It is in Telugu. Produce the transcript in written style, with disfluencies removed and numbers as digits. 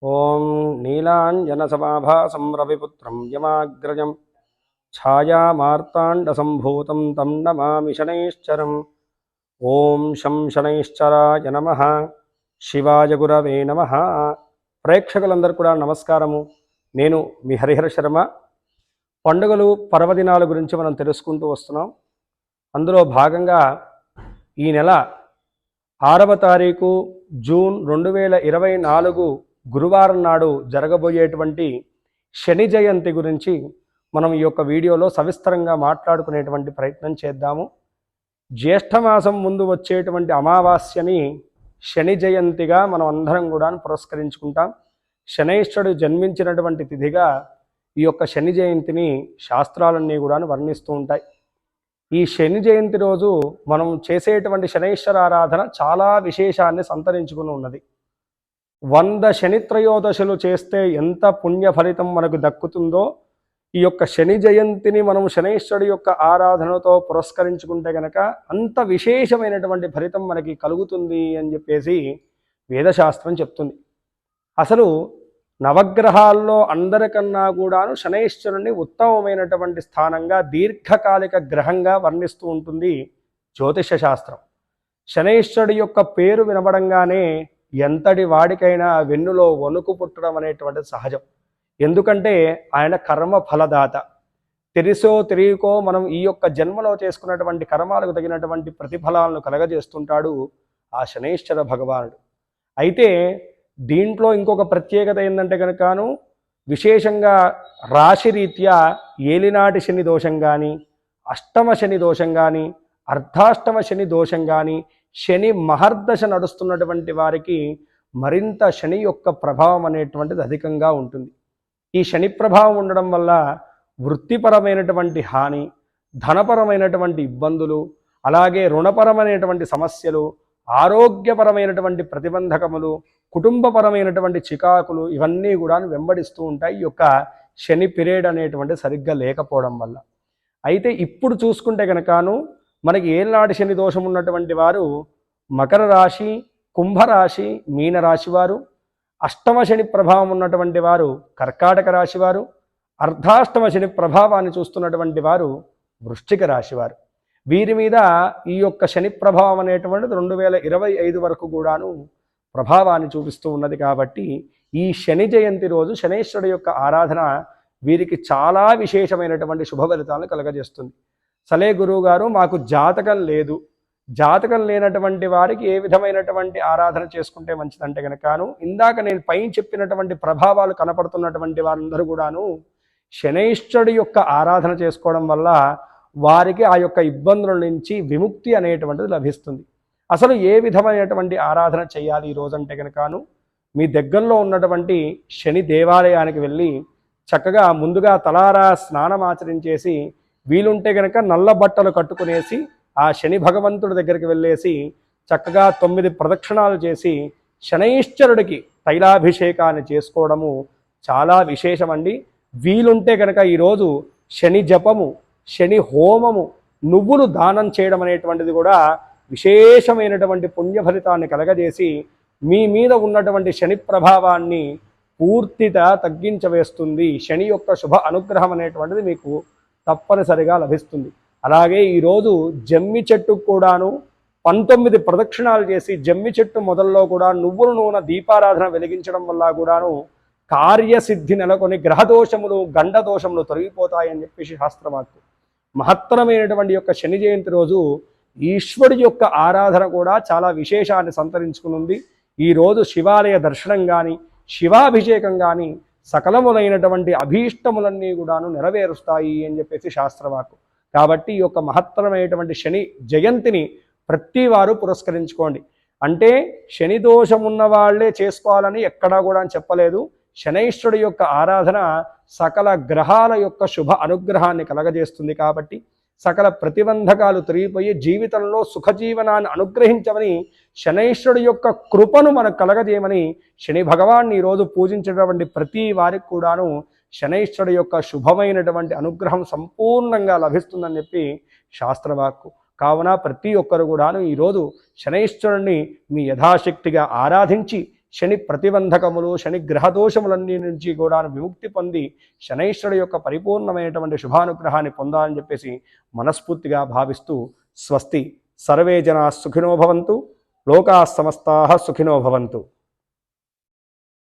ఓం నీలాంజనసమాభాసం రవిపుత్రం యమాగ్రజం ఛాయామార్తాండసంభూతం తం నమామి శనైశ్చరం. ఓం శం శనైశ్చరాయ నమః. శివాయ గురవే నమః. ప్రేక్షకులందరూ కూడా నమస్కారము. నేను మీ హరిహర శర్మ. పండుగలు పర్వదినాల గురించి మనం తెలుసుకుంటూ వస్తున్నాం. అందులో భాగంగా ఈ నెల 6వ తారీఖు జూన్ 2024 గురువారం నాడు జరగబోయేటువంటి శని జయంతి గురించి మనం ఈ యొక్క వీడియోలో సవిస్తరంగా మాట్లాడుకునేటువంటి ప్రయత్నం చేద్దాము. జ్యేష్ఠమాసం ముందు వచ్చేటువంటి అమావాస్యని శని జయంతిగా మనం అందరం కూడా పురస్కరించుకుంటాం. శనైశ్వరుడు జన్మించినటువంటి తిథిగా ఈ యొక్క శని జయంతిని శాస్త్రాలన్నీ కూడా వర్ణిస్తూ ఉంటాయి. ఈ శని జయంతి రోజు మనం చేసేటువంటి శనైశ్వర ఆరాధన చాలా విశేషాన్ని సంతరించుకుని ఉన్నది. 100 శనిత్రయోదశులు చేస్తే ఎంత పుణ్య ఫలితం మనకు దక్కుతుందో ఈ యొక్క శని జయంతిని మనం శనైశ్వరుడి యొక్క ఆరాధనతో పురస్కరించుకుంటే కనుక అంత విశేషమైనటువంటి ఫలితం మనకి కలుగుతుంది అని చెప్పేసి వేదశాస్త్రం చెప్తుంది. అసలు నవగ్రహాల్లో అందరికన్నా కూడాను శనైశ్వరుని ఉత్తమమైనటువంటి స్థానంగా దీర్ఘకాలిక గ్రహంగా వర్ణిస్తూ ఉంటుంది జ్యోతిష శాస్త్రం. శనైశ్వరుడి యొక్క పేరు వినబడంగానే ఎంతటి వాడికైనా వెన్నులో వణుకు పుట్టడం అనేటువంటిది సహజం. ఎందుకంటే ఆయన కర్మ ఫలదాత. తెలిసో తెలియకో మనం ఈ యొక్క జన్మలో చేసుకున్నటువంటి కర్మాలకు తగినటువంటి ప్రతిఫలాలను కలగజేస్తుంటాడు ఆ శనైశ్వర భగవానుడు. అయితే దీంట్లో ఇంకొక ప్రత్యేకత ఏంటంటే కనుకను విశేషంగా రాశిరీత్యా ఏలినాటి శని దోషం కానీ, అష్టమ శని దోషం కానీ, అర్ధాష్టమ శని దోషం కానీ, శని మహర్దశ నడుస్తున్నటువంటి వారికి మరింత శని యొక్క ప్రభావం అనేటువంటిది అధికంగా ఉంటుంది. ఈ శని ప్రభావం ఉండడం వల్ల వృత్తిపరమైనటువంటి హాని, ధనపరమైనటువంటి ఇబ్బందులు, అలాగే రుణపరమైనటువంటి సమస్యలు, ఆరోగ్యపరమైనటువంటి ప్రతిబంధకములు, కుటుంబపరమైనటువంటి చికాకులు ఇవన్నీ కూడా వెంబడిస్తూ ఉంటాయి ఈ యొక్క శని పీరియడ్ అనేటువంటి సరిగ్గా లేకపోవడం వల్ల. అయితే ఇప్పుడు చూసుకుంటే కనుకను మనకి ఏనాటి శని దోషం ఉన్నటువంటి వారు మకర రాశి, కుంభరాశి, మీనరాశి వారు, అష్టమ శని ప్రభావం ఉన్నటువంటి వారు కర్కాటక రాశి వారు, అర్ధాష్టమ శని ప్రభావాన్ని చూస్తున్నటువంటి వారు వృశ్చిక రాశి వారు. వీరి మీద ఈ యొక్క శని ప్రభావం అనేటువంటిది 2025 వరకు కూడాను ప్రభావాన్ని చూపిస్తూ ఉన్నది. కాబట్టి ఈ శని జయంతి రోజు శనైశ్వరుడు యొక్క ఆరాధన వీరికి చాలా విశేషమైనటువంటి శుభ ఫలితాలను కలగజేస్తుంది. సలే గురువు గారు, మాకు జాతకం లేదు, జాతకం లేనటువంటి వారికి ఏ విధమైనటువంటి ఆరాధన చేసుకుంటే మంచిదంటే కనుకను ఇందాక నేను పైన చెప్పినటువంటి ప్రభావాలు కనపడుతున్నటువంటి వారందరూ కూడాను శనైశ్వరుడి యొక్క ఆరాధన చేసుకోవడం వల్ల వారికి ఆ యొక్క ఇబ్బందుల నుంచి విముక్తి అనేటువంటిది లభిస్తుంది. అసలు ఏ విధమైనటువంటి ఆరాధన చేయాలి ఈ రోజంటే కనుకను మీ దగ్గరలో ఉన్నటువంటి శని దేవాలయానికి వెళ్ళి చక్కగా ముందుగా తలారా స్నానం ఆచరించేసి వీలుంటే కనుక నల్ల బట్టలు కట్టుకునేసి ఆ శని భగవంతుడి దగ్గరికి వెళ్ళేసి చక్కగా 9 ప్రదక్షిణాలు చేసి శనైశ్వరుడికి తైలాభిషేకాన్ని చేసుకోవడము చాలా విశేషమండి. వీలుంటే కనుక ఈరోజు శని జపము, శని హోమము, నువ్వులు దానం చేయడం అనేటువంటిది కూడా విశేషమైనటువంటి పుణ్య ఫలితాన్ని కలగజేసి మీ మీద ఉన్నటువంటి శని ప్రభావాన్ని పూర్తిగా తగ్గించవేస్తుంది. శని యొక్క శుభ అనుగ్రహం అనేటువంటిది మీకు తప్పనిసరిగా లభిస్తుంది. అలాగే ఈరోజు జమ్మి చెట్టుకు కూడాను 19 ప్రదక్షిణాలు చేసి జమ్మి చెట్టు మొదల్లో కూడా నువ్వుల నూనె దీపారాధన వెలిగించడం వల్ల కూడాను కార్యసిద్ధి నెలకొని గ్రహదోషములు, గండదోషములు తొలగిపోతాయని చెప్పేసి శాస్త్రవాక్కు. మహత్తరమైనటువంటి యొక్క శని జయంతి రోజు ఈశ్వరుడి యొక్క ఆరాధన కూడా చాలా విశేషాన్ని సంతరించుకునుంది. ఈరోజు శివాలయ దర్శనం కానీ, శివాభిషేకం కానీ సకలములైనటువంటి అభీష్టములన్నీ కూడాను నెరవేరుస్తాయి అని చెప్పేసి శాస్త్రవాక్కు. కాబట్టి ఈ యొక్క మహత్తరమైనటువంటి శని జయంతిని ప్రతి వారు పురస్కరించుకోండి. అంటే శని దోషం ఉన్న వాళ్ళే చేసుకోవాలని ఎక్కడా కూడా చెప్పలేదు. శనైశ్వరుడి యొక్క ఆరాధన సకల గ్రహాల యొక్క శుభ అనుగ్రహాన్ని కలగజేస్తుంది. కాబట్టి సకల ప్రతిబంధకాలు తొలగిపోయి జీవితంలో సుఖజీవనాన్ని అనుగ్రహించమని, శనైశ్వరుడి యొక్క కృపను మనకు కలగజేయమని శని భగవాన్ని ఈరోజు పూజించేటటువంటి ప్రతి వారికి కూడాను శనైశ్వరుడి యొక్క శుభమైనటువంటి అనుగ్రహం సంపూర్ణంగా లభిస్తుందని చెప్పి శాస్త్రవాక్కు. కావున ప్రతి ఒక్కరు కూడాను ఈరోజు శనైశ్వరుణ్ణి మీ యథాశక్తిగా ఆరాధించి శని ప్రతిబంధకములు, శని గ్రహదోషములన్నీ నుంచి కూడా విముక్తి పొంది శనైశ్వరుడు యొక్క పరిపూర్ణమైనటువంటి శుభానుగ్రహాన్ని పొందాలని చెప్పేసి మనస్ఫూర్తిగా భావిస్తూ స్వస్తి. సర్వే జనా సుఖినో భవంతు. లోకా సమస్తాః సుఖినో భవంతు.